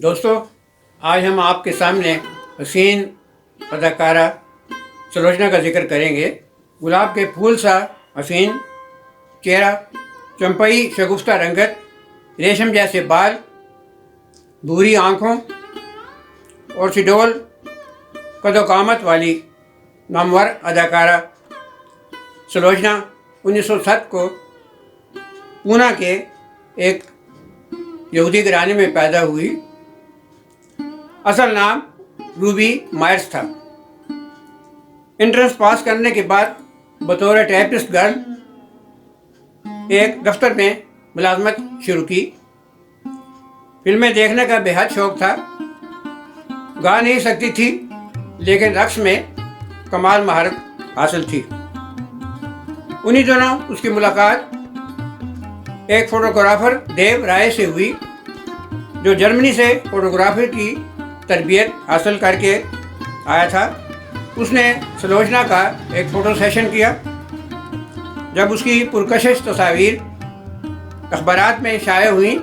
दोस्तों, आज हम आपके सामने हसीन अदाकारा सलोचना का जिक्र करेंगे। गुलाब के फूल सा हसीन चेहरा, चंपई शगुफ्ता रंगत, रेशम जैसे बाल, भूरी आँखों और सिडोल कदोकामत वाली नामवर अदाकारा सलोचना 1907 को पूना के एक यहूदी घराने में पैदा हुई। असल नाम रूबी मायर्स था। एंट्रेंस पास करने के बाद बतौर टाइपिस्ट गर्ल एक दफ्तर में मुलाजमत शुरू की। फिल्में देखने का बेहद शौक था। गा नहीं सकती थी, लेकिन रक्स में कमाल महारत हासिल थी। उन्हीं दिनों उसकी मुलाकात एक फोटोग्राफर देव राय से हुई, जो जर्मनी से फोटोग्राफी की तरबियत हासिल करके आया था। उसने सलोचना का एक फ़ोटो सेशन किया। जब उसकी पुरकशिश तस्वीर अखबारात में शाये हुई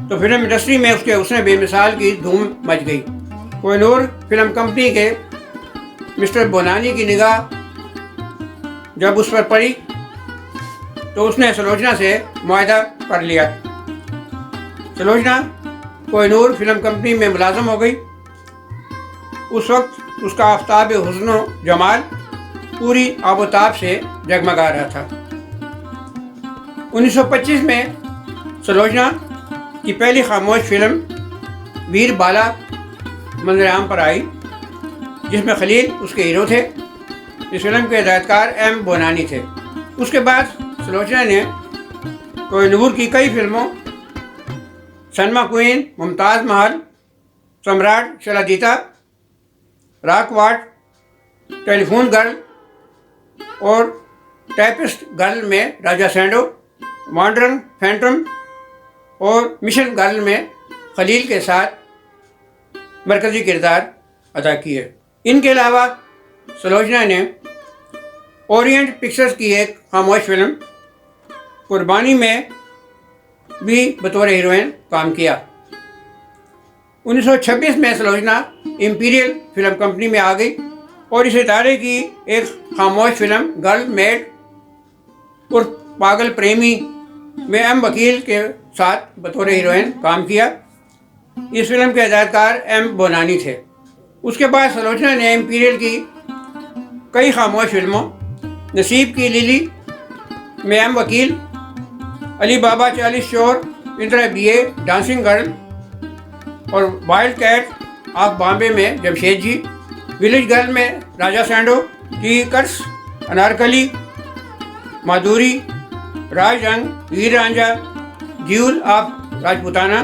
तो फिल्म इंडस्ट्री में उसने बेमिसाल की धूम मच गई। कोहिनूर फिल्म कंपनी के मिस्टर बोनानी की निगाह जब उस पर पड़ी तो उसने सलोचना से मुआहदा कर लिया। सलोचना कोहिनूर फिल्म कंपनी में मुलाजम हो गई। उस वक्त उसका आफ्ताब हुस्न जमाल पूरी आबोताब से जगमगा रहा था। 1925 में सलोचना की पहली खामोश फिल्म वीर बाला मंजर आम पर आई, जिसमें खलील उसके हीरो थे। इस फिल्म के हिदायतकार एम बोनानी थे। उसके बाद सलोचना ने कोहिनूर की कई फिल्मों सनमा क्वीन, मुमताज़ महल, सम्राट शलाजीता, रॉकवाट, टेलीफोन गर्ल और टाइपिस्ट गर्ल में राजा सैंडो, मॉडर्न फैंटम और मिशन गर्ल में खलील के साथ मरकज़ी किरदार अदा किए। इनके अलावा सलोचना ने ओरिएंट पिक्चर्स की एक खामोश फिल्म कुर्बानी में भी बतौर हीरोइन काम किया। 1926 में सलोचना इंपीरियल फिल्म कंपनी में आ गई और इस इदारे की एक खामोश फिल्म गर्ल मेड उर्फ पागल प्रेमी में एम वकील के साथ बतौर हीरोइन काम किया। इस फिल्म के हिदायतकार एम बोनानी थे। उसके बाद सलोचना ने इंपीरियल की कई खामोश फिल्मों नसीब की लिली में एम वकील, Ali Baba 40 Chor, Indira BA, dancing girl और वाइल्ड कैट ऑफ बॉम्बे में जमशेद जी, विलेज गर्ल में राजा सैंडो, टी कट्स, Anarkali, Madhuri, Rajrang, Veer Ranjha, jewel of Rajputana,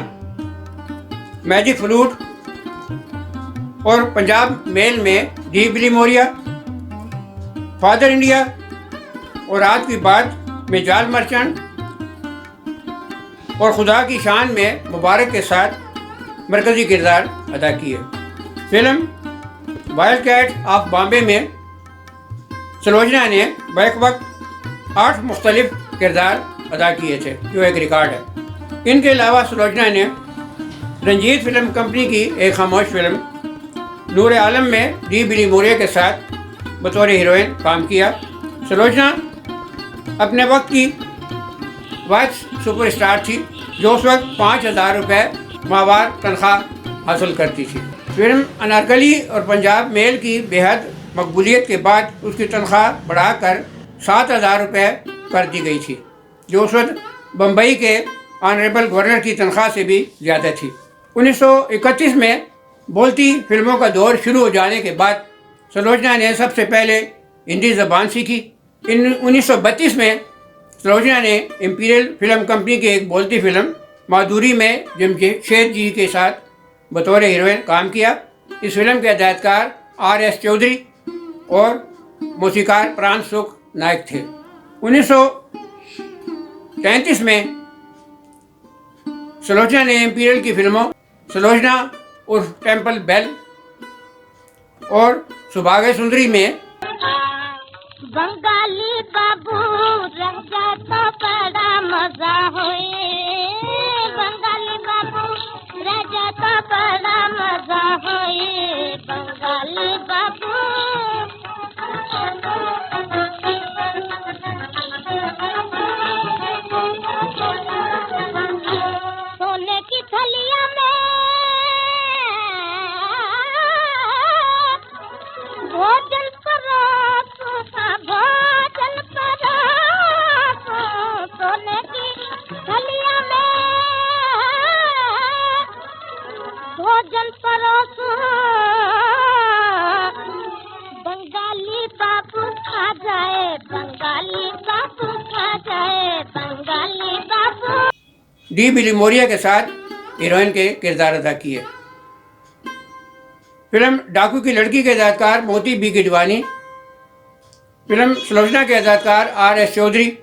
magic flute और पंजाब मेल में D Billimoria, father India और रात की बात में जाल मर्चेंट और खुदा की शान में मुबारक के साथ मरकज़ी किरदार अदा किए। Film wild cat of Bombay में सलोचना ने बैक वक्त 8 मुख्तलिफ किरदार अदा किए थे, जो एक रिकॉर्ड है। इनके अलावा सलोचना ने रंजीत फिल्म कंपनी की एक खामोश फिल्म नूर आलम में डी बिली मोरिया के साथ बतौर हीरोइन काम किया। सलोचना अपने वक्त की वाइस सुपरस्टार थी, जो उस वक्त 5,000 रुपये माहवार तनख्वाह हासिल करती थी। फिल्म अनारकली और पंजाब मेल की बेहद मकबूलियत के बाद उसकी तनख्वाह बढ़ाकर 7,000 रुपये कर दी गई थी, जो उस वक्त बम्बई के ऑनरेबल गवर्नर की तनख्वाह से भी ज़्यादा थी। 1931 में बोलती फिल्मों का दौर शुरू हो जाने के बाद सलोचना ने सबसे पहले हिंदी ज़बान सीखी। 1932 में सलोचना ने इंपीरियल फिल्म कंपनी की एक बोलती फिल्म माधुरी में जमशेद जी के साथ बतौर हीरोइन काम किया। इस फिल्म के हिदायतकार R.S. चौधरी और मौसीकार प्राण सुख नायक थे। 1933 में सलोचना ने इंपीरियल की फिल्मों सलोचना उर्फ टेम्पल बेल और सुभागे सुंदरी में बंगाली बाबू रह जाता बड़ा मजा होए, बंगाली बाबू रह तो बड़ा मजा होए बंगाली बाबू सोने की थलिया में भोजन परोसो भोजन परोसो सोने की थलिया में भोजन परोसो बंगाली बाबू खा जाए बंगाली बाबू खा जाए बंगाली बाबू। डी बिली मोरिया के साथ हीरोइन के किरदार अदा किए। फिल्म डाकू की लड़की के हिदायतकार मोती बी गिडवानी, फिल्म सुलोचना के हिदायतकार R.S. चौधरी,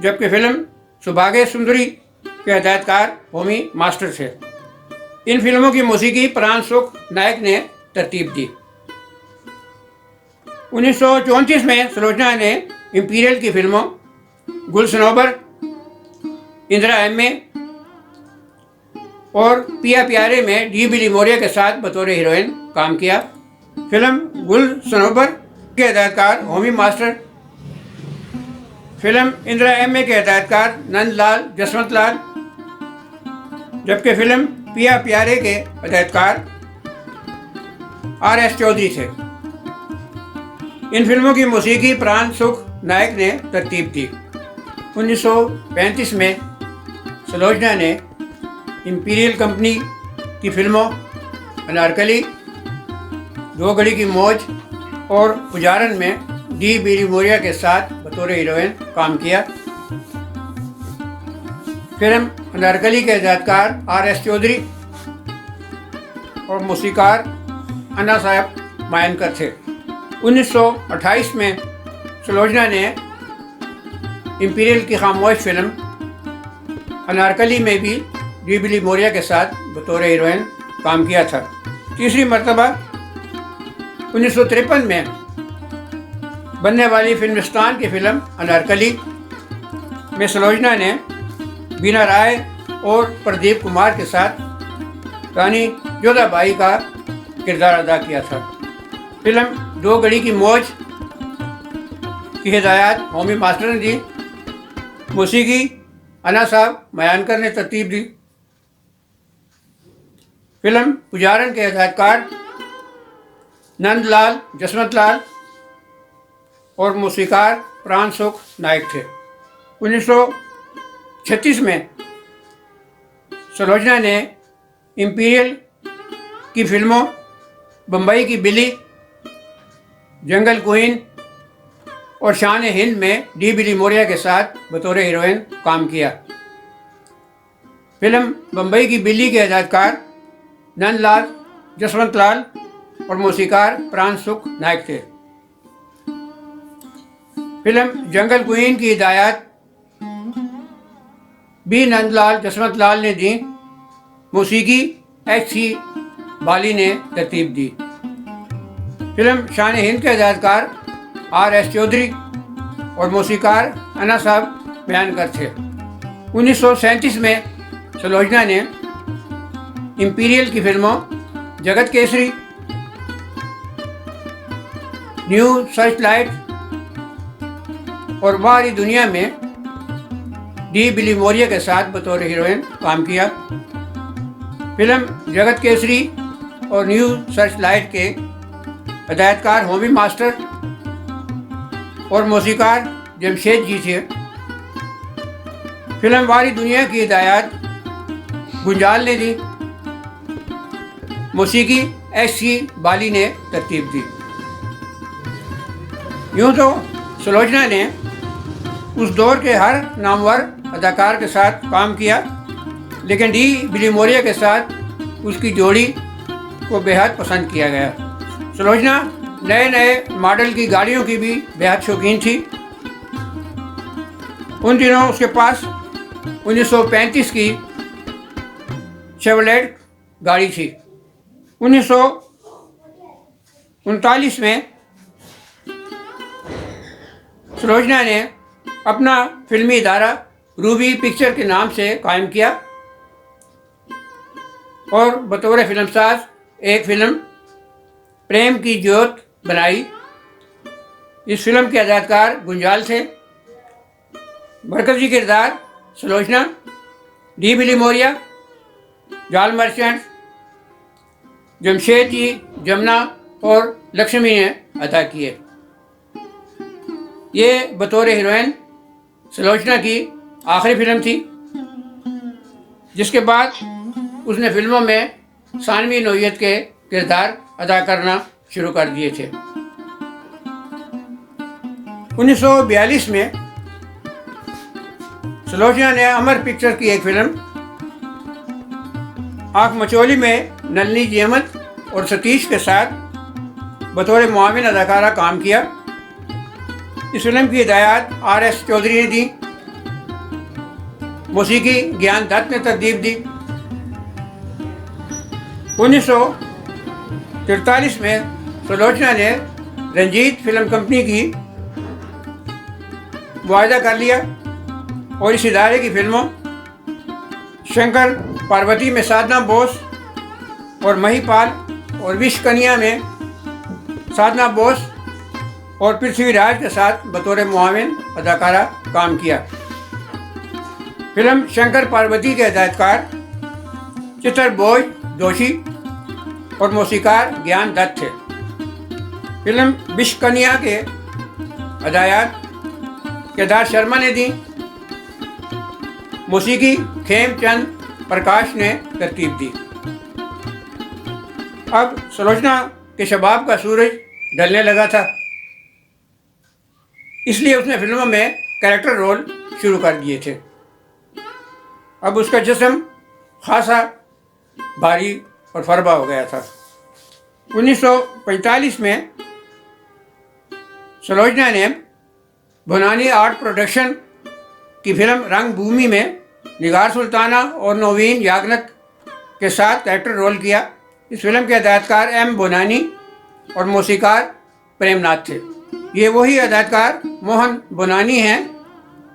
जबकि फिल्म सुभागे सुंदरी के हिदायतकार होमी मास्टर थे। इन फिल्मों की मौसीकी प्राण सुख नायक ने तरतीब दी। 1934 में सुलोचना ने इंपीरियल की फिल्मों गुल सनोबर, इंदिरा M.A. और पिया प्यारे में डी बिली मोरिया के साथ बतौर हीरोइन काम किया। फिल्म गुल सनोबर के हिदायतकार होमी मास्टर, फिल्म इंदिरा M.A. के हिदायतकार नंदलाल जसवंतलाल, जबकि फिल्म पिया प्यारे के हिदायतकार R.S. चौधरी थे। इन फिल्मों की मौसीकी प्राण सुख नायक ने तरतीब दी। 1935 में सुलोचना ने इंपीरियल कंपनी की फिल्मों अनारकली, दो घड़ी की मौज और पुजारन में डी बिली मोरिया के साथ बतौर हीरोइन काम किया। फिल्म अनारकली के हिदायतकार R.S. चौधरी और मौसीकार अन्ना साहब मायनकर थे। 1928 में सुलोचना ने इंपीरियल की खामोश फिल्म अनारकली में भी डी बिली मोरिया के साथ बतौर हीरोइन काम किया था। तीसरी मर्तबा 1953 में बनने वाली फिल्मिस्तान की फिल्म अनारकली में सुलोचना ने बीना राय और प्रदीप कुमार के साथ रानी जोधाबाई का किरदार अदा किया था। फिल्म दो घड़ी की मौज की हिदायत होमी मास्टर ने दी, मौसीकी अन्ना साहब मयानकर ने तरतीब दी। फिल्म पुजारन के हिदायतकार नंदलाल जसवंतलाल और मौसीकार प्राण सुख नायक थे। 1936 में सुलोचना ने इंपीरियल की फिल्मों बम्बई की बिली, जंगल क्वीन और शान हिंद में डी बिली मोरिया के साथ बतौर हीरोइन काम किया। फिल्म बम्बई की बिल्ली के हिदायतकार नंदलाल जसवंतलाल और मौसीकार प्राण सुख नायक थे। फिल्म जंगल क्वीन की हिदायत बी नंदलाल जसवंतलाल ने दी, मौसीकी H.C. बाली ने तरतीब दी। फिल्म शान हिंद के हिदायतकार R.S. चौधरी और मौसीकार अन्ना साहब मयानकर थे। 1937 में सुलोचना ने इंपीरियल की फिल्मों जगत केसरी, न्यू सर्च लाइट और बाहरी दुनिया में डी बिली मोरिया के साथ बतौर हीरोइन काम किया। फिल्म जगत केसरी और न्यू सर्च लाइट के हिदायतकार होमी मास्टर और मौसीकार जमशेद जी थे। फिल्म बाहरी दुनिया की हिदायत गुंजाल ने दी, मौसीकी H.C. बाली ने तरतीब दी। यूँ तो सुलोचना ने उस दौर के हर नामवर अदाकार के साथ काम किया, लेकिन डी बिली मोरिया के साथ उसकी जोड़ी को बेहद पसंद किया गया। सुलोचना नए नए मॉडल की गाड़ियों की भी बेहद शौकीन थी। उन दिनों उसके पास 1935 की शेवलेट गाड़ी थी। 1939 में सुलोचना ने अपना फिल्मी इदारा रूबी पिक्चर के नाम से कायम किया। और बतौर फिल्मसाज एक फिल्म प्रेम की ज्योत बनाई। इस फिल्म के अदाकार गुंजाल थे। मरकजी किरदार सुलोचना, डी बिली मोरिया, जाल मर्चेंट, जमशेद जी, जमुना और लक्ष्मी ने अदा किए। ये बतौर हीरोइन सुलोचना की आखिरी फिल्म थी, जिसके बाद उसने फिल्मों में सानवी नौयत के किरदार अदा करना शुरू कर दिए थे। 1942 में सुलोचना ने अमर पिक्चर की एक फिल्म आँख मचोली में नलिनी जी अहमद और सतीश के साथ बतौर मुआविन अदाकारा काम किया। इस फिल्म की हिदायत RS चौधरी ने दी, मौसीकी ज्ञान दत्त ने तरतीब दी। 1943 में सुलोचना ने रंजीत फिल्म कंपनी की मुआहदा कर लिया और इस इदारे की फिल्मों शंकर पार्वती में साधना बोस और महिपाल और विश कन्या में साधना बोस और पृथ्वीराज के साथ बतौर मुआविन अदाकारा काम किया। फिल्म शंकर पार्वती के हिदायतकार चित्रबोझ जोशी और मौसीकार ज्ञान दत्त थे। फिल्म विश कन्या के हदायत केदार शर्मा ने दी, मौसीकी खेमचंद प्रकाश ने तरतीब दी। अब सुलोचना के शबाब का सूरज ढलने लगा था, इसलिए उसने फिल्मों में कैरेक्टर रोल शुरू कर दिए थे। अब उसका जिस्म खासा भारी और फरबा हो गया था। 1945 में सुलोचना ने भुनानी आर्ट प्रोडक्शन की फिल्म रंगभूमि में निगार सुल्ताना और नवीन याग्निक के साथ कैरेक्टर रोल किया। इस फिल्म के हिदायतकार M बोनानी और मौसीकार प्रेमनाथ थे। ये वही हिदायतकार मोहन बोनानी हैं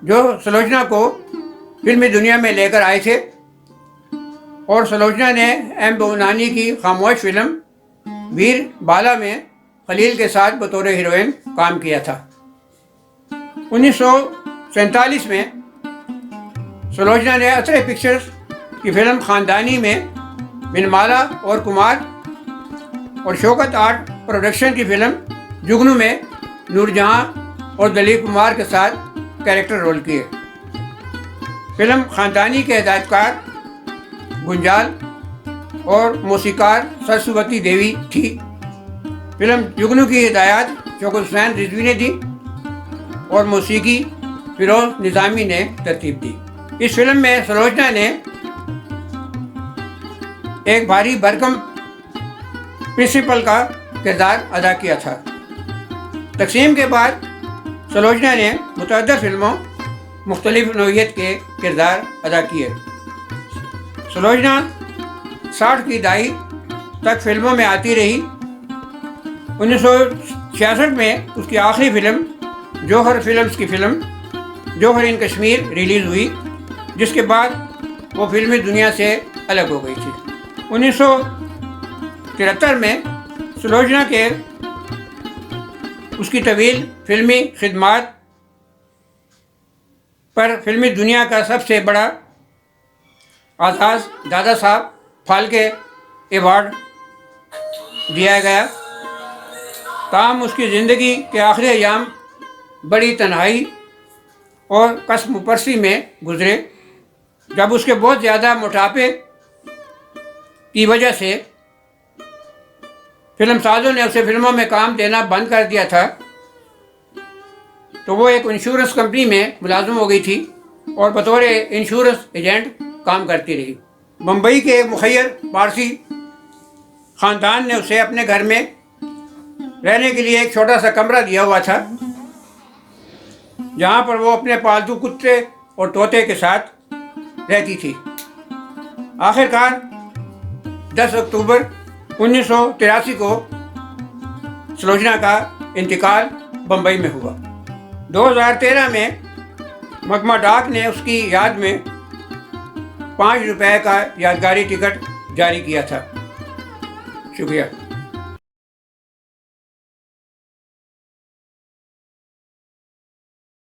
जो सुलोचना को फिल्मी दुनिया में लेकर आए थे और सुलोचना ने M बोनानी की खामोश फिल्म वीर बाला में खलील के साथ बतौर हीरोइन काम किया था। 1947 में सुलोचना ने अतरे पिक्चर्स की फिल्म खानदानी में बिनमाला और कुमार और शौकत आर्ट प्रोडक्शन की फिल्म जुगनू में नूरजहां और दलीप कुमार के साथ कैरेक्टर रोल किए। फिल्म खानदानी के हिदायतकार गुंजाल और मौसीकार सरस्वती देवी थी। फिल्म जुगनू की हिदायत शौकत हुसैन रिजवी ने दी और मौसीकी फिरोज निज़ामी ने तरतीब दी। इस फिल्म में सुलोचना ने एक भारी भरकम प्रिंसिपल का किरदार अदा किया था। तकसीम के बाद सुलोचना ने मुतअद्दिद फिल्मों मुख्तलिफ नौइयत के किरदार अदा किए। सुलोचना 60 की दहाई तक फिल्मों में आती रही। 1966 में उसकी आखिरी फिल्म जौहर फिल्म्स की फिल्म जौहर इन कश्मीर रिलीज़ हुई, जिसके बाद वो फिल्मी दुनिया से अलग हो गई थी। 1973 में सुलोचना के उसकी तवील फिल्मी खिदमात पर फिल्मी दुनिया का सबसे बड़ा आज़ाद दादा साहब फाल्के अवार्ड दिया गया। ताहम उसकी ज़िंदगी के आखिरी अयाम बड़ी तन्हाई और कसम परसी में गुजरे, जब उसके बहुत ज़्यादा मोटापे की वजह से फिल्म साजों ने उसे फिल्मों में काम देना बंद कर दिया था। तो वो एक इंश्योरेंस कंपनी में मुलाजिम हो गई थी और बतौर इंश्योरेंस एजेंट काम करती रही। मुंबई के एक मुखय्यर पारसी ख़ानदान ने उसे अपने घर में रहने के लिए एक छोटा सा कमरा दिया हुआ था, जहाँ पर वो अपने पालतू कुत्ते और तोते के साथ रहती थी। आखिरकार 10 अक्टूबर 1983 को सुलोचना का इंतकाल बम्बई में हुआ। 2013 में मगमा डाक ने उसकी याद में 5 रुपए का यादगारी टिकट जारी किया था। शुक्रिया।